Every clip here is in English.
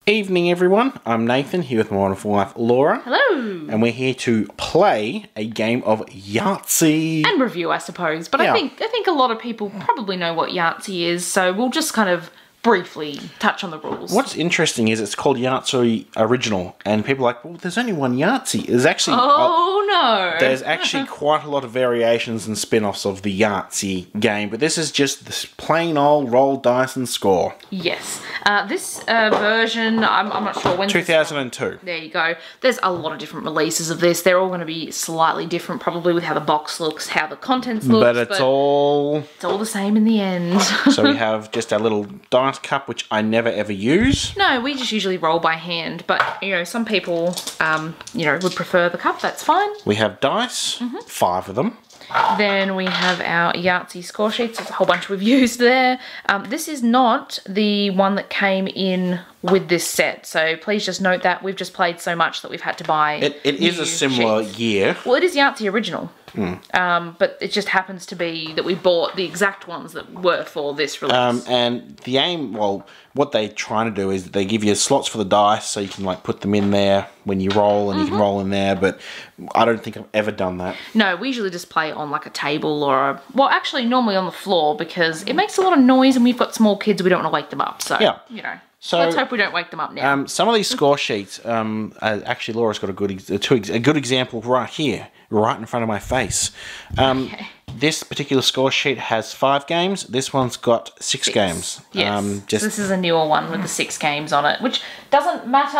Evening everyone, I'm Nathan here with my wonderful wife Laura. Hello! And we're here to play a game of Yahtzee. And review, I suppose. But Yeah. I think a lot of people probably know what Yahtzee is, so we'll just kind of briefly touch on the rules. What's interesting is it's called Yahtzee Original, and people are like, well, there's only one Yahtzee. There's actually there's actually quite a lot of variations and spin-offs of the Yahtzee game, but this is just this plain old roll dice and score. Yes. This version, I'm not sure when. 2002. There you go. There's a lot of different releases of this. They're all going to be slightly different, probably with how the box looks, how the contents look. But it's all the same in the end. So we have just our little dice cup, which I never ever use. No, we just usually roll by hand, but you know, some people would prefer the cup. That's fine. We have dice, 5 of them. Then we have our Yahtzee score sheets. There's a whole bunch we've used there. This is not the one that came in with this set, so please just note that we've just played so much that we've had to buy It is a similar year. Well, it is Yahtzee Original. But it just happens to be that we bought the exact ones that were for this release. And the aim, well, what they're trying to do is they give you slots for the dice so you can like put them in there when you roll and you can roll in there, but I don't think I've ever done that. No, we usually just play on like a table or well, actually normally on the floor because it makes a lot of noise and we've got small kids, we don't want to wake them up. So, you know. So let's hope we don't wake them up now. Some of these score sheets, actually Laura's got a good example right here, right in front of my face. Okay. This particular score sheet has 5 games. This one's got 6 games. Yes. So this is a newer one with the 6 games on it, which doesn't matter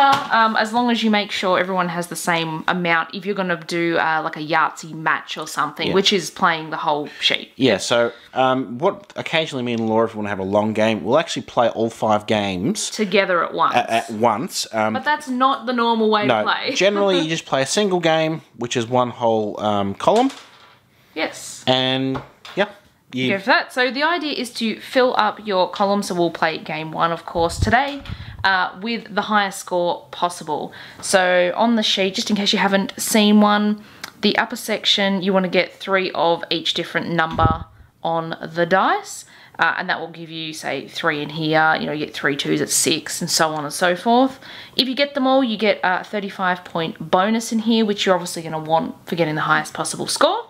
as long as you make sure everyone has the same amount. If you're going to do like a Yahtzee match or something, which is playing the whole sheet. Yeah. So what occasionally me and Laura, if we want to have a long game, we'll actually play all 5 games together at once. At once. But that's not the normal way to play. Generally, you just play a single game, which is one whole column. Yes. And yeah. Go for that. So the idea is to fill up your column. So we'll play game 1, of course, today with the highest score possible. So on the sheet, just in case you haven't seen one, the upper section, you want to get 3 of each different number on the dice. And that will give you, say, 3 in here. You know, you get 3 2s at 6 and so on and so forth. If you get them all, you get a 35-point bonus in here, which you're obviously going to want for getting the highest possible score.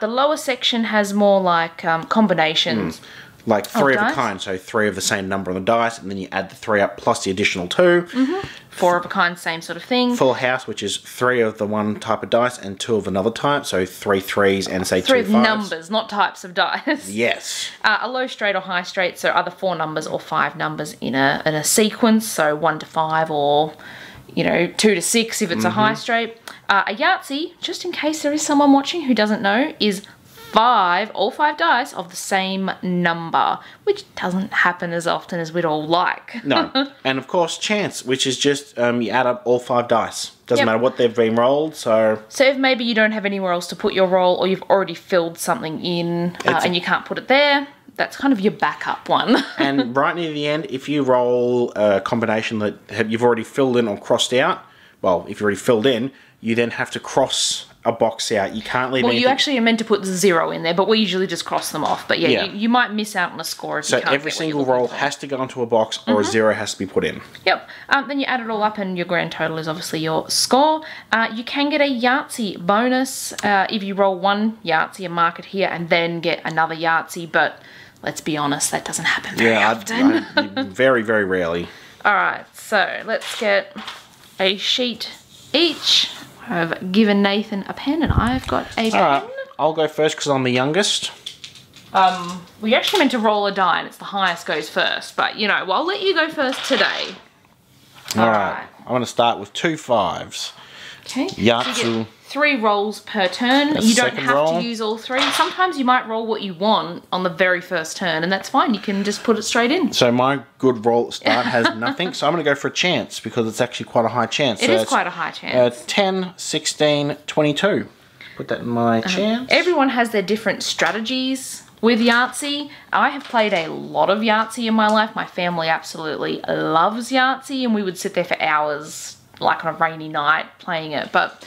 The lower section has more like combinations. Like 3 of a kind, so 3 of the same number on the dice, and then you add the 3 up plus the additional 2. 4 of a kind, same sort of thing. Full house, which is 3 of the one type of dice and 2 of another type, so 3 3s and say 2 5s. 3 numbers, not types of dice. Yes. A low straight or high straight, so either 4 numbers or 5 numbers in a sequence, so 1 to 5 or 2 to 6 if it's a high straight. A Yahtzee, just in case there is someone watching who doesn't know, is 5, all 5 dice of the same number, which doesn't happen as often as we'd all like. No. And of course, chance, which is just you add up all 5 dice. Doesn't matter what they've been rolled, so... So if maybe you don't have anywhere else to put your roll or you've already filled something in and you can't put it there, that's kind of your backup one. And right near the end, if you roll a combination that you've already filled in or crossed out, well, if you already filled in, you then have to cross a box out. You can't leave anything. You actually are meant to put 0 in there, but we usually just cross them off. But yeah. You might miss out on a score if you can't. So every single roll has to go into a box or a 0 has to be put in. Yep. Then you add it all up and your grand total is obviously your score. You can get a Yahtzee bonus if you roll 1 Yahtzee and mark it here and then get another Yahtzee, but let's be honest, that doesn't happen very often. Very, very rarely. Alright, so let's get a sheet each. I've given Nathan a pen and I've got a pen. Alright, I'll go first because I'm the youngest. We actually meant to roll a die and it's the highest goes first, but well, I'll let you go first today. Alright, I'm going to start with 2 5s. Okay. Yahtzee. So you get 3 rolls per turn. You don't have to use all 3. Sometimes you might roll what you want on the very first turn, and that's fine. You can just put it straight in. So my good roll at start has nothing, so I'm going to go for a chance because it's actually quite a high chance. It is quite a high chance. 10, 16, 22. Put that in my chance. Everyone has their different strategies with Yahtzee. I have played a lot of Yahtzee in my life. My family absolutely loves Yahtzee, and we would sit there for hours, like on a rainy night, playing it. But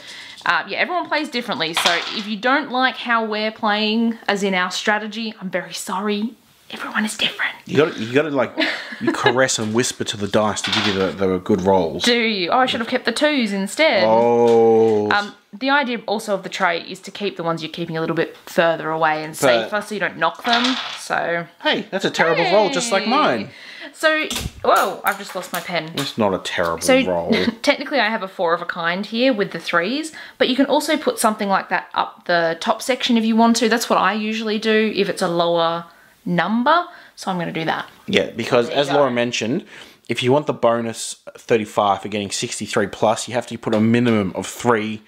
yeah, everyone plays differently. So if you don't like how we're playing, as in our strategy, I'm very sorry. everyone is different. You got to like you caress and whisper to the dice to give you the good rolls. Do you? Oh, I should have kept the 2s instead. Oh. The idea also of the tray is to keep the ones you're keeping a little bit further away and safer, so you don't knock them. So. Hey, that's a terrible roll, just like mine. So, whoa, I've just lost my pen. It's not a terrible roll. Technically, I have a 4 of a kind here with the 3s, but you can also put something like that up the top section if you want to. That's what I usually do if it's a lower number, so I'm going to do that. Yeah, because as Laura mentioned, if you want the bonus 35 for getting 63 plus, you have to put a minimum of 3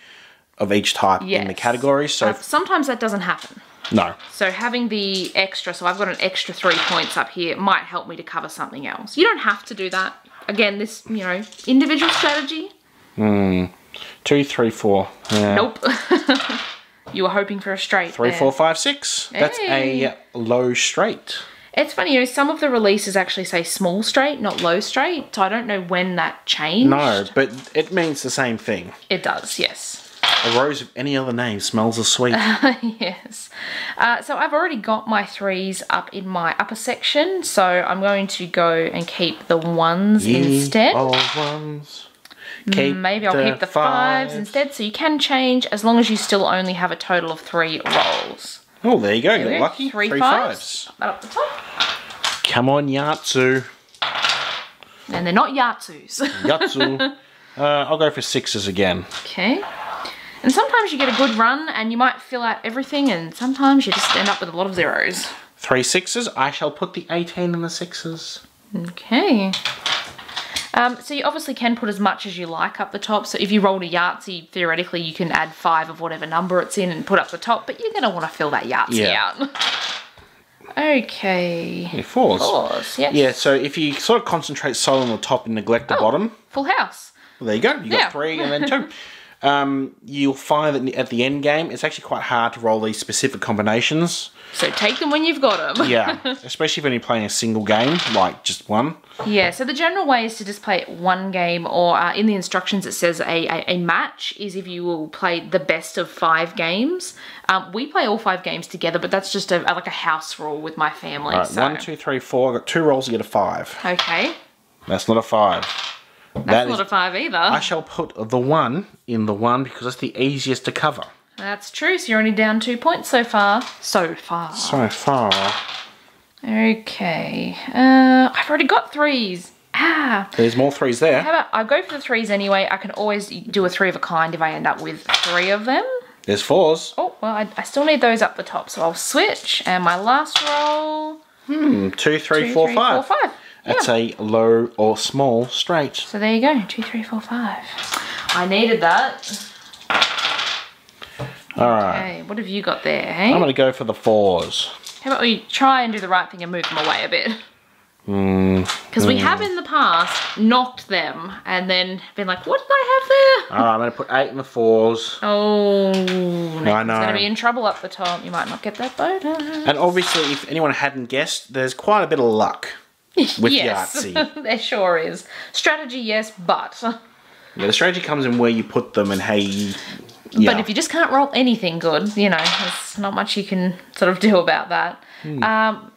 of each type in the category. So sometimes that doesn't happen. No. So having the extra, so I've got an extra 3 points up here, might help me to cover something else. You don't have to do that. Again, this, you know, individual strategy. 2, 3, 4. Yeah. Nope. You were hoping for a straight. 3, 4, 5, 6. Hey. That's a low straight. It's funny, you know, some of the releases actually say small straight, not low straight. So I don't know when that changed. No, but it means the same thing. It does, yes. A rose of any other name smells as sweet. Yes. So I've already got my 3s up in my upper section, so I'm going to go and keep the 1s instead. Ones. Maybe I'll keep the 5s instead, so you can change as long as you still only have a total of 3 rolls. Oh, there you go. You got lucky. 3 5s. Put that up the top. Come on, Yahtzee. And they're not Yahtzees. Yahtzee. I'll go for 6s again. Okay. And sometimes you get a good run and you might fill out everything, and sometimes you just end up with a lot of 0s. 3 6s. I shall put the 18 in the 6s. Okay. So you obviously can put as much as you like up the top. So if you rolled a Yahtzee, theoretically you can add 5 of whatever number it's in and put up the top, but you're going to want to fill that Yahtzee out. Okay. Yeah, 4s. 4s, yes. Yeah, so if you sort of concentrate solely on the top and neglect the bottom. Full house. Well, there you go. You got 3 and then 2. You'll find that at the end game, it's actually quite hard to roll these specific combinations. So take them when you've got them. Yeah, especially when you're playing a single game, like just one. Yeah, so the general way is to just play one game, or in the instructions it says a match is if you will play the best of 5 games. We play all 5 games together, but that's just like a house rule with my family. Right, so. 1, 2, 3, 4. I've got 2 rolls to get a 5. Okay. That's not a 5. That's not a 5 either. I shall put the 1 in the 1 because that's the easiest to cover. That's true, so you're only down 2 points so far. So far. Okay. I've already got 3s. There's more 3s there. How about I go for the 3s anyway. I can always do a 3 of a kind if I end up with 3 of them. There's 4s. Oh, well, I still need those up the top, so I'll switch. And my last roll... 2, 3, 4, 5. 4, 5. That's a low or small straight. So there you go, 2, 3, 4, 5. I needed that. Alright. Okay, what have you got there, hey? I'm going to go for the 4s. How about we try and do the right thing and move them away a bit? Because we have in the past knocked them and then been like, what did I have there? Alright, I'm going to put 8 in the 4s. Oh, I know. It's going to be in trouble up the top. You might not get that bonus. And obviously, if anyone hadn't guessed, there's quite a bit of luck with Yahtzee. There sure is. Strategy, yes, but... Yeah, the strategy comes in where you put them and hey... Yeah. But if you just can't roll anything good, you know, there's not much you can sort of do about that.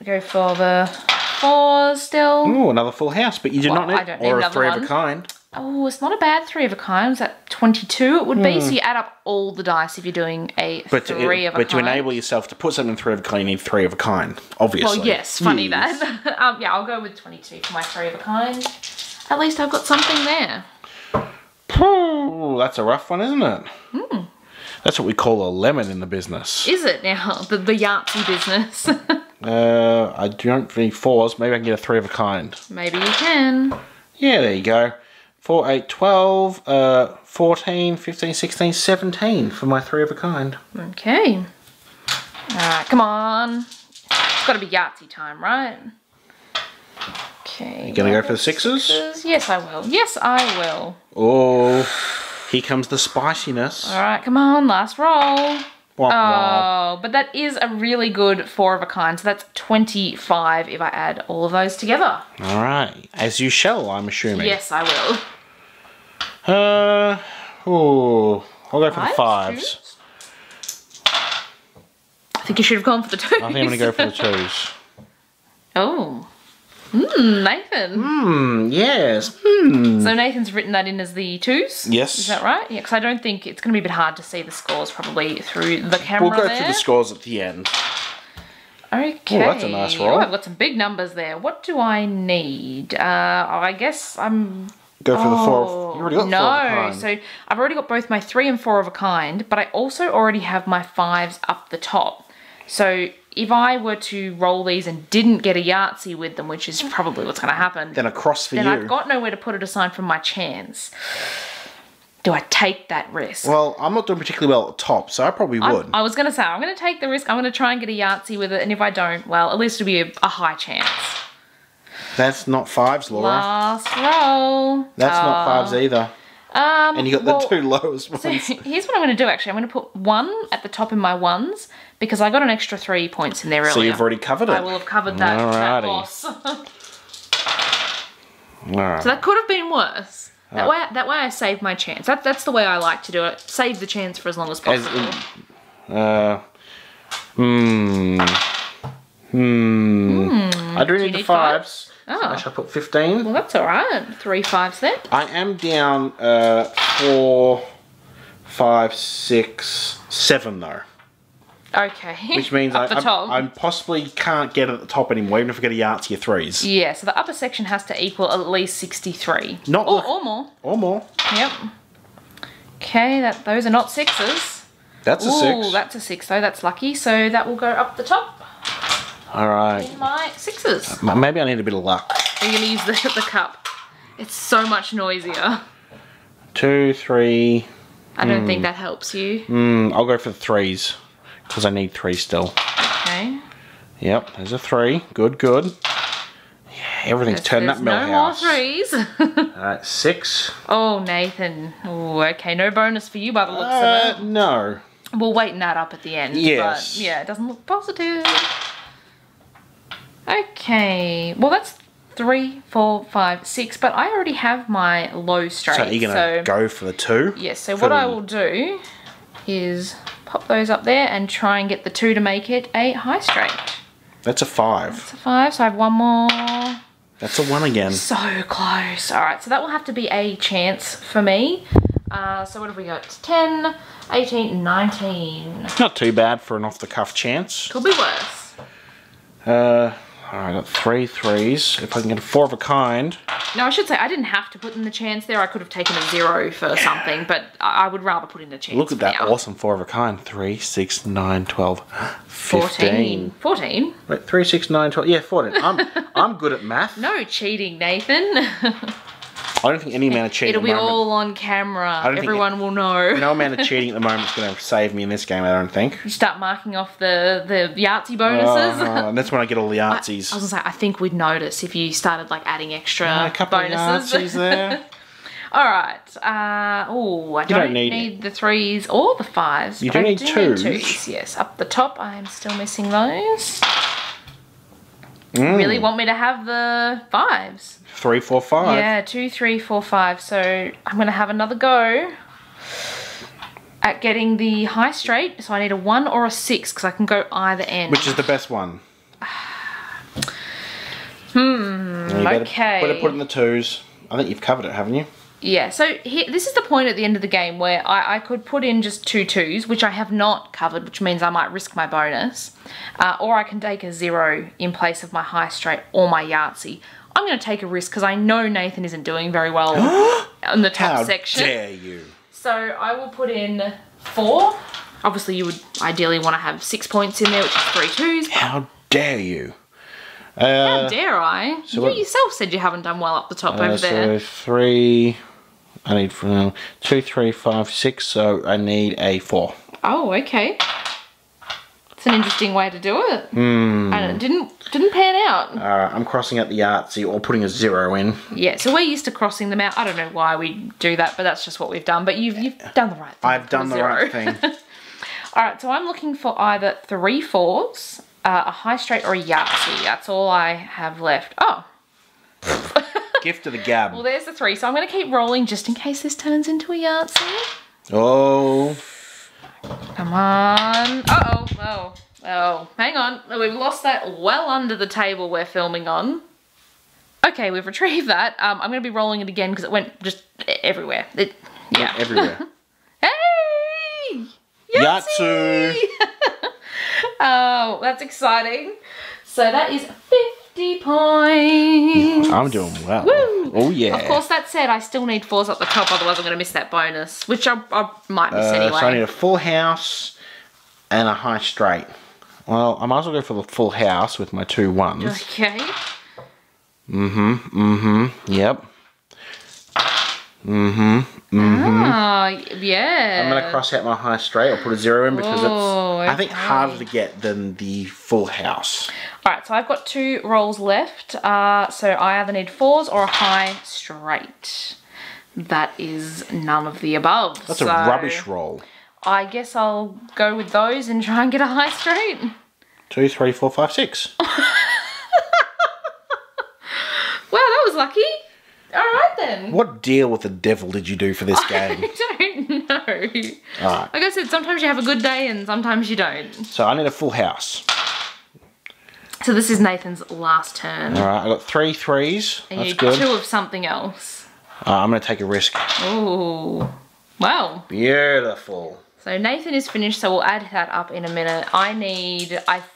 Go for the 4s still. Oh, another full house, but you do not need, I don't need or a another 3 one. of a kind. Oh, it's not a bad 3 of a kind. It's at 22 it would be. So you add up all the dice if you're doing a 3 of a kind. But to enable yourself to put something in 3 of a kind, you need 3 of a kind, obviously. Well, yes, funny that. Yeah, I'll go with 22 for my 3 of a kind. At least I've got something there. Ooh, that's a rough one, isn't it? That's what we call a lemon in the business. Is it now? The Yahtzee business? I don't need 4s. Maybe I can get a 3 of a kind. Maybe you can. Yeah, there you go. 4, 8, 12, 14, 15, 16, 17 for my 3 of a kind. Okay. Alright, come on. It's got to be Yahtzee time, right? Okay. You gonna go for the 6s? Yes, I will. Yes, I will. Oh, here comes the spiciness. Alright, come on, last roll. Wah. But that is a really good 4 of a kind, so that's 25 if I add all of those together. Alright, as you shall, I'm assuming. Yes, I will. I'll go for the 5s. I think you should have gone for the 2s. I think I'm going to go for the 2s. Oh. Nathan. Yes. So Nathan's written that in as the 2s? Yes. Is that right? Yeah, because I don't think it's going to be a bit hard to see the scores probably through the camera. We'll go through the scores at the end. Okay. Oh, that's a nice roll. Oh, I've got some big numbers there. What do I need? I guess I'm... Go for the 4. You already got 4 of a kind. No, so I've already got both my 3 and 4 of a kind, but I also already have my 5s up the top. So if I were to roll these and didn't get a Yahtzee with them, which is probably what's going to happen, then a cross for you. Then I've got nowhere to put it aside from my chance. Do I take that risk? Well, I'm not doing particularly well at the top, so I probably would. I was going to say, I'm going to take the risk. I'm going to try and get a Yahtzee with it, and if I don't, well, at least it'll be a high chance. That's not 5s, Laura. Last roll. That's not 5s either. And you got the 2 lowest ones. So here's what I'm going to do, actually. I'm going to put 1 at the top in my 1s, because I got an extra 3 points in there earlier. So you've already covered it. I will have covered that loss. Alright. So that could have been worse. That way I saved my chance. That's the way I like to do it. Save the chance for as long as possible. I do need the 5s. Oh. So I shall put 15. Well, that's alright. 3 5s there. I am down 4, 5, 6, 7 though. Okay. Which means I possibly can't get at the top anymore, even if I get a Yahtzee of 3s. Yeah, so the upper section has to equal at least 63. Or more. Or more. Yep. Okay, those are not 6s. That's a 6. Ooh, that's a 6 though. That's lucky. So that will go up the top. Alright. In my 6s. Maybe I need a bit of luck. Are you going to use the cup? It's so much noisier. 2, 3. I don't think that helps you. I'll go for the 3s. Because I need 3 still. Okay. Yep, there's a 3. Good, good. Yeah, everything's turned up Millhouse. No more 3s. Alright, 6. Oh, Nathan. Oh, okay. No bonus for you by the looks of it. No. We'll weighten that up at the end. Yes. But yeah, it doesn't look positive. Okay. Well, that's 3, 4, 5, 6. But I already have my low straight. So you're going to go for the 2? Yes. So what I will do is pop those up there and try and get the 2 to make it a high straight. That's a 5. That's a 5, so I have 1 more. That's a 1 again. So close. Alright, so that will have to be a chance for me. So what have we got? 10, 18, 19. Not too bad for an off-the-cuff chance. Could be worse. I got 3 3s. If I can get a 4 of a kind. No, I should say I didn't have to put in the chance there. I could have taken a 0 for something, but I would rather put in a chance. Look at that now. awesome 4 of a kind. 3, 6, 9, 12, 15. 14? Wait, 3, 6, 9, 12. Yeah, 14. I'm good at math. No cheating, Nathan. I don't think any amount of cheating It'll at the be moment, all on camera. Everyone will know. No amount of cheating at the moment is going to save me in this game, I don't think. You start marking off the Yahtzee bonuses. And that's when I get all the Yahtzees. I was going to say, I think we'd notice if you started like adding extra a couple bonuses. of Yahtzees there. Alright. I don't need the 3s or the 5s. You do need 2s. Yes, up the top I am still missing those. Really want me to have the 5s. 3, 4, 5. Yeah, 2, 3, 4, 5. So I'm going to have another go at getting the high straight. So I need a 1 or a 6 because I can go either end. Which is the best one? Okay. Better put in the 2s. I think you've covered it, haven't you? Yeah, so this is the point at the end of the game where I could put in just 2 2s, which I have not covered, which means I might risk my bonus. Or I can take a 0 in place of my high straight or my Yahtzee. I'm going to take a risk because I know Nathan isn't doing very well in the top section. How dare you? So I will put in 4. Obviously you would ideally want to have 6 points in there, which is 3 2s. How dare you? How dare I? So you yourself said you haven't done well up the top over there. So 3... I need 2, 3, 5, 6, so I need a 4. Oh, okay. It's an interesting way to do it. And it didn't pan out. I'm crossing out the Yahtzee or putting a 0 in. Yeah, so we're used to crossing them out. I don't know why we do that, but that's just what we've done. But you've done the right thing. I've done the right thing. Alright, so I'm looking for either 3 4s, a high straight or a Yahtzee. That's all I have left. Oh. Gift of the gab. Well, there's the 3. So I'm going to keep rolling just in case this turns into a Yahtzee. Oh. Come on. Uh-oh. Oh. Oh, hang on. We've lost that well under the table we're filming on. Okay, we've retrieved that. I'm going to be rolling it again because it went just everywhere. Yeah. Everywhere. Hey! Yahtzee! Oh, that's exciting. So that is 50 points. I'm doing well. Woo! Oh, yeah. Of course, that said, I still need 4s at the top, otherwise I'm going to miss that bonus, which I might miss anyway. So I need a full house and a high straight. Well, I might as well go for the full house with my 2 1s. Okay. Yep. Ah, yeah. I'm going to cross out my high straight. I'll put a 0 in because it's, I think, harder to get than the full house. Alright, so I've got 2 rolls left. So I either need 4s or a high straight. That is none of the above. That's a rubbish roll. I guess I'll go with those and try and get a high straight. 2, 3, 4, 5, 6. Wow, that was lucky. Alright then. What deal with the devil did you do for this game? I don't know. Alright. Like I said, sometimes you have a good day and sometimes you don't. So I need a full house. So this is Nathan's last turn. Alright, I got 3 3s. And That's you good. 2 of something else. I'm going to take a risk. Ooh. Wow. Beautiful. So Nathan is finished, so we'll add that up in a minute. I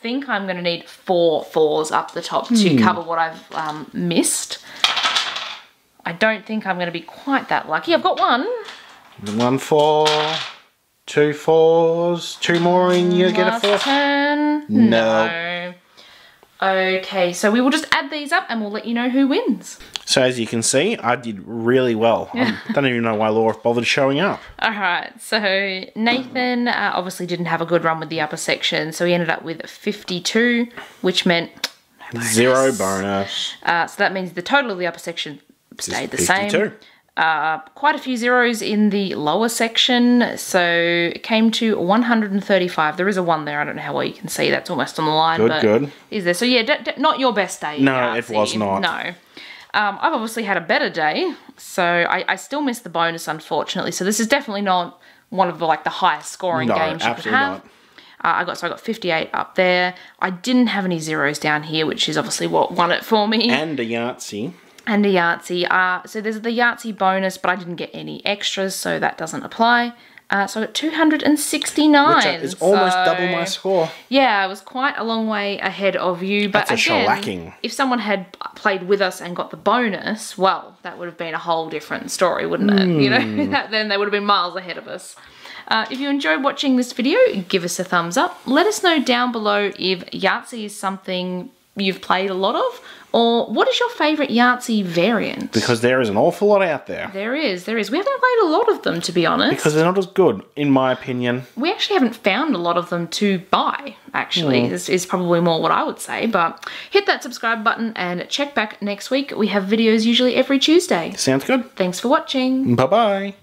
think I'm going to need 4 4s up the top to cover what I've missed. I don't think I'm going to be quite that lucky. I've got 1. 1 4, 2 4s, 2 more and you get a 4th. Turn. No. Okay, so we will just add these up and we'll let you know who wins. So as you can see, I did really well. I don't even know why Laura bothered showing up. Alright, so Nathan obviously didn't have a good run with the upper section, so he ended up with 52, which meant no bonus. 0 bonus. So that means the total of the upper section stayed the 52. same. Quite a few zeros in the lower section, so it came to 135. There is a 1 there. I don't know how well you can see. That's almost on the line. Good. Is there? So yeah, not your best day. No, Yahtzee. it was not. No. I've obviously had a better day, so I still missed the bonus, unfortunately. So this is definitely not one of the highest scoring games you could have. I got 58 up there. I didn't have any zeros down here, which is obviously what won it for me. And a Yahtzee. And a Yahtzee. So there's the Yahtzee bonus, but I didn't get any extras, so that doesn't apply. So I got 269. Which is almost double my score. Yeah, I was quite a long way ahead of you. But That's again, shellacking. If someone had played with us and got the bonus, well, that would have been a whole different story, wouldn't it? You know, then they would have been miles ahead of us. If you enjoyed watching this video, give us a thumbs up. Let us know down below if Yahtzee is something you've played a lot of, or what is your favourite Yahtzee variant? Because there is an awful lot out there. There is. We haven't played a lot of them, to be honest. Because they're not as good, in my opinion. We actually haven't found a lot of them to buy, actually. This is probably more what I would say, but hit that subscribe button and check back next week. We have videos usually every Tuesday. Sounds good. Thanks for watching. Bye-bye.